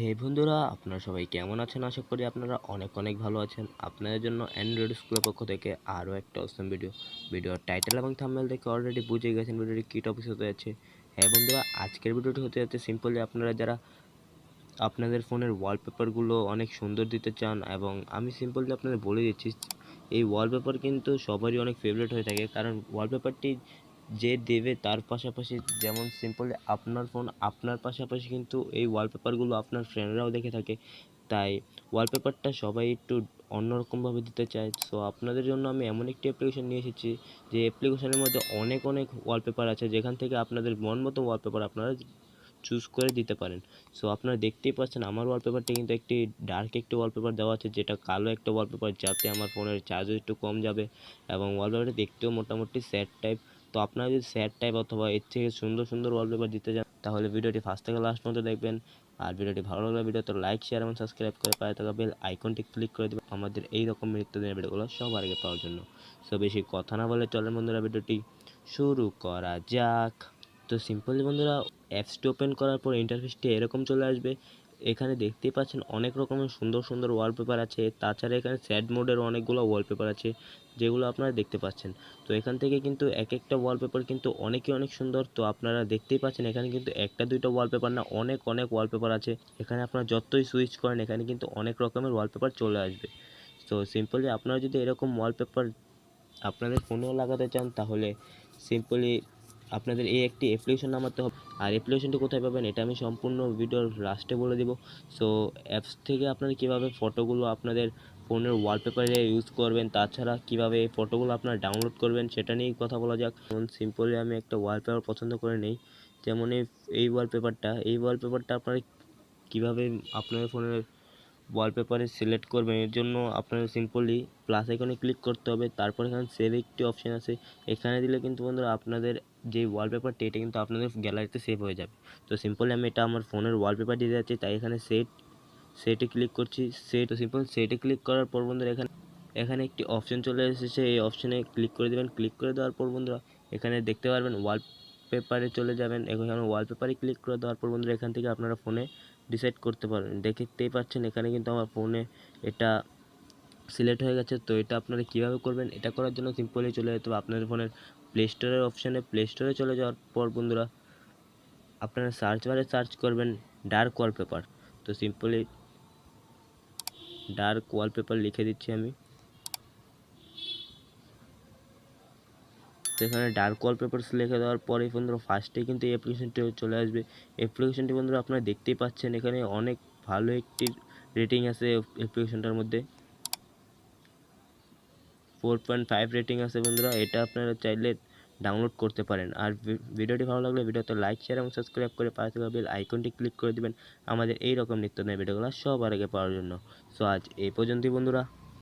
হে বন্ধুরা, আপনারা সবাই কেমন আছেন? আশা করি আপনারা অনেক অনেক ভালো আছেন। আপনাদের জন্য অ্যান্ড্রয়েড স্কুলের পক্ষ থেকে আরও একটা অসম ভিডিওর টাইটেল এবং থাম্বনেল দেখে অলরেডি বুঝে গেছেন ভিডিওটি কী টপিক হতে যাচ্ছে। হ্যাঁ বন্ধুরা, আজকের ভিডিওটি হতে যাচ্ছে সিম্পলি আপনারা যারা আপনাদের ফোনের ওয়ালপেপারগুলো অনেক সুন্দর দিতে চান, এবং আমি সিম্পলি আপনাদের বলে দিচ্ছি, এই ওয়ালপেপার কিন্তু সবারই অনেক ফেভারিট হয়ে থাকে, কারণ ওয়ালপেপারটি যে দেবে তার পাশাপাশি, যেমন সিম্পলি আপনার ফোন আপনার পাশাপাশি কিন্তু এই ওয়ালপেপারগুলো আপনার ফ্রেন্ডরাও দেখে থাকে, তাই ওয়ালপেপারটা সবাই একটু অন্যরকমভাবে দিতে চায়। সো আপনাদের জন্য আমি এমন একটি অ্যাপ্লিকেশন নিয়ে এসেছি, যে অ্যাপ্লিকেশনের মধ্যে অনেক অনেক ওয়ালপেপার আছে, যেখান থেকে আপনাদের মন মতো ওয়ালপেপার আপনারা চুজ করে দিতে পারেন। সো আপনারা দেখতেই পাচ্ছেন আমার ওয়ালপেপারটি কিন্তু একটি ডার্ক একটি ওয়ালপেপার দেওয়া আছে, যেটা কালো একটা ওয়ালপেপার, যাতে আমার ফোনের চার্জও একটু কম যাবে, এবং ওয়ালপেপারটি দেখতেও মোটামুটি স্যাড টাইপ। তো আপনারা যদি স্যাড টাইপ অথবা এর থেকে সুন্দর সুন্দর ওয়ালপেপার দিতে চান, তাহলে ভিডিওটি ফার্স্ট থেকে লাস্ট পর্যন্ত দেখবেন। আর ভিডিওটি ভালো লাগলে ভিডিওতে লাইক, শেয়ার এবং সাবস্ক্রাইব করে পাশে থাকা বেল আইকনটি ক্লিক করে দেবেন আমাদের এই রকম নিত্যদিনের ভিডিওগুলো সবার আগে পাওয়ার জন্য। সো বেশি কথা না বলে চলেন বন্ধুরা, ভিডিওটি শুরু করা যাক। তো সিম্পলি বন্ধুরা, অ্যাপসটি ওপেন করার পর ইন্টারফেসটি এরকম চলে আসবে। এখানে দেখতেই পাচ্ছেন অনেক রকমের সুন্দর সুন্দর ওয়ালপেপার আছে। তাছাড়া এখানে স্যাড মোডের অনেকগুলো ওয়ালপেপার আছে, যেগুলো আপনারা দেখতে পাচ্ছেন। তো এখান থেকে কিন্তু এক একটা ওয়ালপেপার কিন্তু অনেক সুন্দর। তো আপনারা দেখতেই পাচ্ছেন এখানে কিন্তু একটা দুইটা ওয়ালপেপার না, অনেক অনেক ওয়ালপেপার আছে। এখানে আপনারা যতই সুইচ করেন, এখানে কিন্তু অনেক রকমের ওয়ালপেপার চলে আসবে। তো সিম্পলি আপনারা যদি এরকম ওয়ালপেপার আপনাদের ফোনেও লাগাতে চান, তাহলে সিম্পলি আপনাদের এই একটি অ্যাপ্লিকেশন নামাতে হবে। আর অ্যাপ্লিকেশনটি কোথায় পাবেন এটা আমি সম্পূর্ণ ভিডিওর লাস্টে বলে দেব। সো অ্যাপস থেকে আপনারা কীভাবে ফটোগুলো আপনাদের ফোনের ওয়ালপেপারে ইউজ করবেন, তাছাড়া কীভাবে এই ফটোগুলো আপনারা ডাউনলোড করবেন, সেটা নিয়েই কথা বলা যাক। যেমন সিম্পলি আমি একটা ওয়ালপেপার পছন্দ করে নিই, যেমন এই ওয়ালপেপারটা আপনারা কীভাবে আপনাদের ফোনের ওয়ালপেপারে সিলেক্ট করবেন, এর জন্য আপনাদের সিম্পলি প্লাস আইকনে ক্লিক করতে হবে। তারপর এখানে সেভ একটি অপশন আছে, এখানে দিলে কিন্তু বন্ধুরা আপনাদের যে ওয়ালপেপারটি এটা কিন্তু আপনাদের গ্যালারিতে সেভ হয়ে যাবে। তো সিম্পলি আমি এটা আমার ফোনের ওয়ালপেপার দিতে যাচ্ছি, তাই এখানে সেটে ক্লিক করছি। সেটে ক্লিক করার পর বন্ধুরা এখানে একটি অপশন চলে এসেছে, এই অপশনে ক্লিক করে দেবেন। ক্লিক করে দেওয়ার পর বন্ধুরা এখানে দেখতে পারবেন ওয়ালপেপারে চলে যাবেন। এখানে ওয়ালপেপারে ক্লিক করে দেওয়ার পর বন্ধুরা এখান থেকে আপনারা ফোনে ডিসাইড করতে পারবেন। দেখতেই পাচ্ছেন এখানে কিন্তু আমার ফোনে এটা সিলেক্ট হয়ে গেছে। তো এটা আপনারা কীভাবে করবেন, এটা করার জন্য সিম্পলি চলে যেতে হবে আপনাদের ফোনের প্লে স্টোরের অপশানে। প্লে স্টোরে চলে যাওয়ার পর বন্ধুরা আপনারা সার্চ বারে সার্চ করবেন ডার্ক ওয়ালপেপার। তো সিম্পলি ডার্ক ওয়ালপেপার লিখে দিচ্ছি আমি। তো এখানে ডার্ক ওয়ালপেপারস লিখে দেওয়ার পরে বন্ধুরা ফার্স্টে কিন্তু এই অ্যাপ্লিকেশনটি চলে আসবে। অ্যাপ্লিকেশনটি বন্ধুরা আপনারা দেখতেই পাচ্ছেন, এখানে অনেক ভালো একটি রেটিং আছে অ্যাপ্লিকেশনটার মধ্যে, 4.5 রেটিং আছে বন্ধুরা। এটা আপনারা চাইলে ডাউনলোড করতে পারেন। আর ভিডিওটি ভালো লাগলে ভিডিওতে লাইক, শেয়ার এবং সাবস্ক্রাইব করে পাশে থাকা বেল আইকনটি ক্লিক করে দেবেন আমাদের এই রকম নিত্যদিনের ভিডিওগুলো সবার আগে পাওয়ার জন্য। সো আজ এই পর্যন্তই বন্ধুরা।